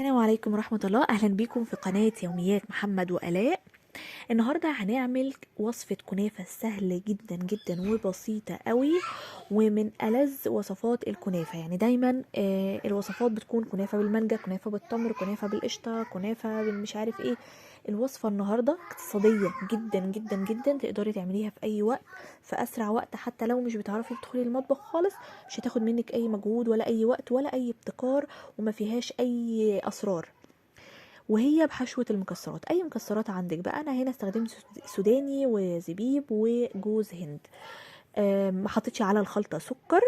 السلام عليكم ورحمة الله. أهلا بكم في قناة يوميات محمد وآلاء. النهاردة هنعمل وصفة كنافة سهلة جدا جدا وبسيطة قوي، ومن ألذ وصفات الكنافة. يعني دايما الوصفات بتكون كنافة بالمانجا، كنافة بالتمر، كنافة بالقشطة، كنافة بالمش عارف ايه. الوصفة النهاردة اقتصادية جدا جدا جدا، تقدري تعمليها في أي وقت، في أسرع وقت. حتى لو مش بتعرفي تدخلي المطبخ خالص، مش هتاخد منك أي مجهود ولا أي وقت ولا أي ابتكار، وما فيهاش أي أسرار. وهي بحشوة المكسرات، اي مكسرات عندك بقى. انا هنا استخدمت سوداني وزبيب وجوز هند. ما حطيتش على الخلطة سكر،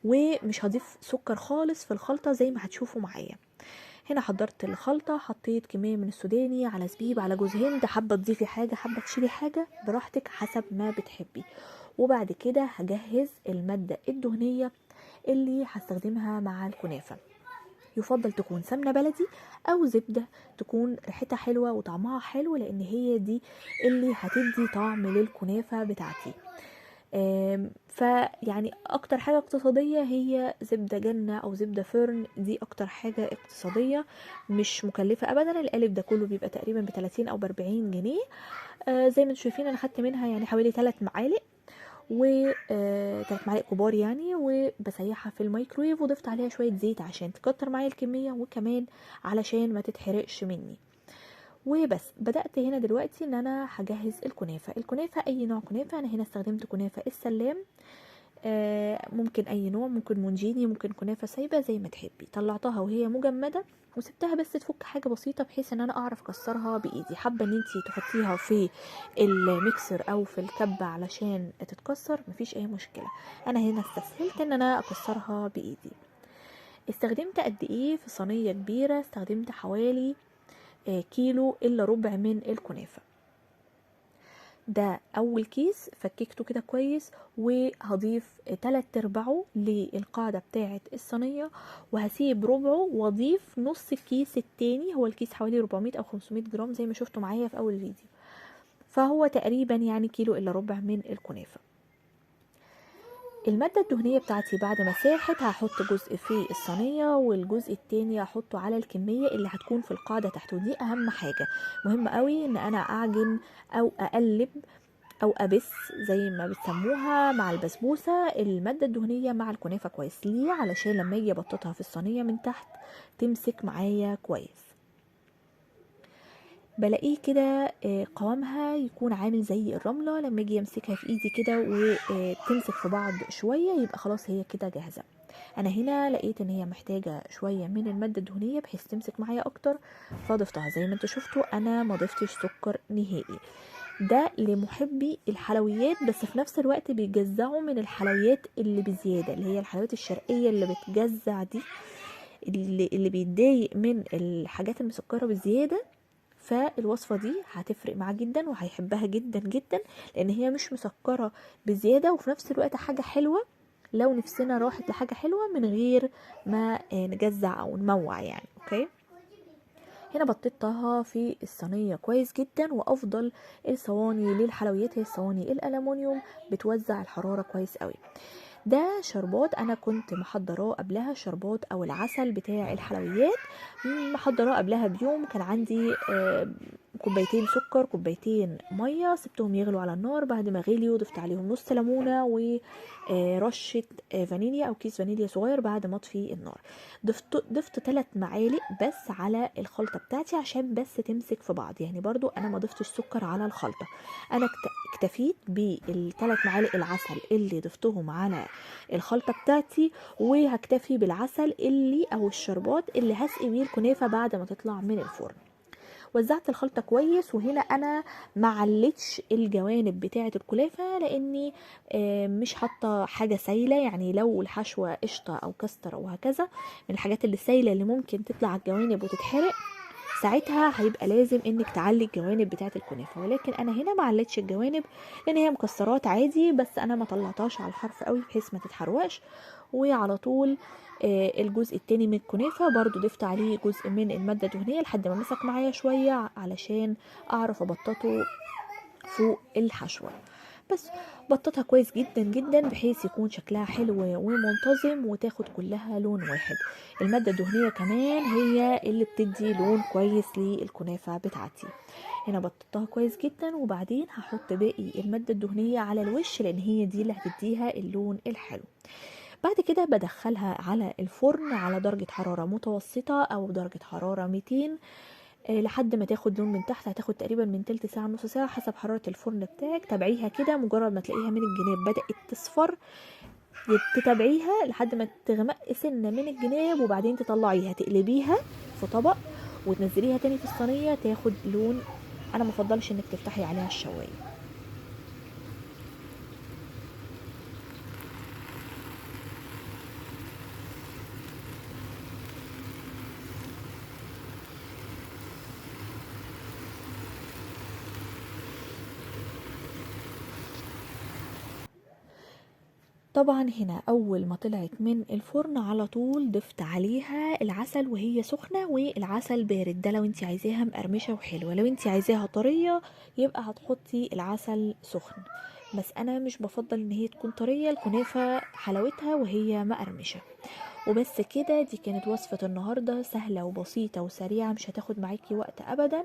ومش هضيف سكر خالص في الخلطة زي ما هتشوفوا معايا. هنا حضرت الخلطة، حطيت كمية من السوداني على زبيب على جوز هند. حابة تضيفي حاجة، حابة تشيلي حاجة، براحتك حسب ما بتحبي. وبعد كده هجهز المادة الدهنية اللي هستخدمها مع الكنافة. يفضل تكون سمنة بلدي او زبدة، تكون ريحتها حلوة وطعمها حلو، لان هي دي اللي هتدي طعم للكنافة بتاعتي. فيعني اكتر حاجة اقتصادية هي زبدة جنة او زبدة فرن، دي اكتر حاجة اقتصادية مش مكلفة ابدا. القالب ده كله بيبقى تقريبا ب30 او ب40 جنيه. زي ما انتم شايفين انا خدت منها يعني حوالي 3 معالق، و 3 معالق كبار يعني، وبسيحها في الميكرويف، وضفت عليها شويه زيت عشان تكتر معايا الكميه، وكمان علشان ما تتحرقش مني. وبس بدأت هنا دلوقتي ان انا هجهز الكنافه. اي نوع كنافه، انا هنا استخدمت كنافه السلام. ممكن اي نوع، ممكن مونجيني، ممكن كنافه سايبه زي ما تحبي. طلعتها وهي مجمده، وسبتها بس تفك حاجه بسيطه بحيث ان انا اعرف اكسرها بايدي. حابه ان انتي تحطيها في الميكسر او في الكبه علشان تتكسر، مفيش اي مشكله. انا هنا استسهلت ان انا اكسرها بايدي. استخدمت قد ايه في صينيه كبيره؟ استخدمت حوالي كيلو الا ربع من الكنافه. ده اول كيس فككته كده كويس، وهضيف 3/4 للقاعدة بتاعة الصينية، وهسيب ربعه واضيف نص الكيس التاني. هو الكيس حوالي 400 او 500 جرام زي ما شفتوا معايا في اول فيديو، فهو تقريبا يعني كيلو الا ربع من الكنافة. المادة الدهنية بتاعتي بعد ما ساحت هحط جزء في الصينية، والجزء التاني هحطه على الكمية اللي هتكون في القاعدة تحت. ودي اهم حاجة، مهم قوي ان انا اعجن او اقلب او ابس زي ما بتسموها مع البسبوسه الماده الدهنيه مع الكنافه كويس. ليه؟ علشان لما اجي ابططها في الصينيه من تحت تمسك معايا كويس. بلاقيه كده قوامها يكون عامل زي الرمله. لما اجي امسكها في ايدي كده وتمسك في بعض شويه، يبقى خلاص هي كده جاهزه. انا هنا لقيت ان هي محتاجه شويه من الماده الدهنيه بحيث تمسك معايا اكتر، فضفتها. زي ما انتوا شفتوا انا ما ضفتش سكر نهائي. ده لمحبي الحلويات، بس في نفس الوقت بيجزعوا من الحلويات اللي بزياده، اللي هي الحلويات الشرقيه اللي بتجزع دي، اللي بيتضايق من الحاجات المسكره بزياده. فالوصفه دي هتفرق معاه جدا وهيحبها جدا جدا، لان هي مش مسكره بزياده، وفي نفس الوقت حاجه حلوه لو نفسنا راحت لحاجه حلوه من غير ما نجزع او نموع يعني. اوكي، هنا بططتها في الصينية كويس جدا. وافضل الصواني للحلويات هي الصواني الالومنيوم، بتوزع الحرارة كويس قوي. ده شربات انا كنت محضراه قبلها، شربات او العسل بتاع الحلويات، محضراه قبلها بيوم. كان عندي كوبايتين سكر، كوبايتين ميه، سبتهم يغلوا على النار. بعد ما غليوا ضفت عليهم نص ليمونه ورشه فانيليا او كيس فانيليا صغير بعد ما اطفي النار. ضفت 3 معالق بس على الخلطه بتاعتي عشان بس تمسك في بعض. يعني برضو انا ما ضفتش سكر على الخلطه، انا اكتفيت بال3 معالق العسل اللي ضفتهم على الخلطه بتاعتي، وهكتفي بالعسل اللي او الشربات اللي هسقي بيه الكنافه بعد ما تطلع من الفرن. وزعت الخلطه كويس، وهنا انا ما علتش الجوانب بتاعه الكنافه لاني مش حاطه حاجه سايله. يعني لو الحشوه قشطه او كاستر او هكذا من الحاجات اللي سايله اللي ممكن تطلع على الجوانب وتتحرق، ساعتها هيبقى لازم انك تعلي الجوانب بتاعه الكنافه. ولكن انا هنا ما علتش الجوانب لان هي مكسرات عادي، بس انا ما طلعتهاش على الحرف قوي بحيث ما تتحرقش. وعلى طول الجزء التاني من الكنافه برضو ضفت عليه جزء من الماده الدهنيه لحد ما مسك معايا شويه علشان اعرف ابططه فوق الحشوه. بس بططها كويس جدا جدا بحيث يكون شكلها حلو ومنتظم وتاخد كلها لون واحد. المادة الدهنية كمان هي اللي بتدي لون كويس للكنافة بتاعتي. هنا بططها كويس جدا، وبعدين هحط باقي المادة الدهنية على الوش لان هي دي اللي هتديها اللون الحلو. بعد كده بدخلها على الفرن على درجة حرارة متوسطة او درجة حرارة 200 لحد ما تاخد لون من تحت. هتاخد تقريبا من تلت ساعة نص ساعة حسب حرارة الفرن بتاعك. تابعيها كده، مجرد ما تلاقيها من الجناب بدأت تصفر تتابعيها لحد ما تغمق سنة من الجناب، وبعدين تطلعيها تقلبيها في طبق وتنزليها تاني في الصينية تاخد لون. انا مفضلش انك تفتحي عليها الشواية. طبعا هنا اول ما طلعت من الفرن على طول ضفت عليها العسل وهي سخنة، والعسل بارد ده لو انت عايزاها مقرمشة وحلوة. لو انت عايزاها طرية يبقى هتحطي العسل سخن، بس انا مش بفضل ان هي تكون طرية. الكنافة حلاوتها وهي مقرمشة. وبس كده، دي كانت وصفة النهاردة سهلة وبسيطة وسريعة، مش هتاخد معاكي وقت ابدا.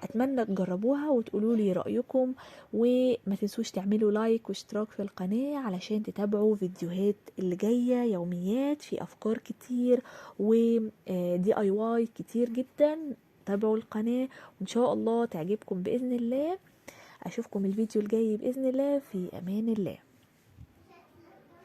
اتمنى تجربوها وتقولوا لي رأيكم، وما تنسوش تعملوا لايك واشتراك في القناة علشان تتابعوا فيديوهات اللي جاية يوميات في افكار كتير ودي اي واي كتير جدا. تابعوا القناة وان شاء الله تعجبكم بإذن الله. اشوفكم الفيديو الجاي بإذن الله. في امان الله.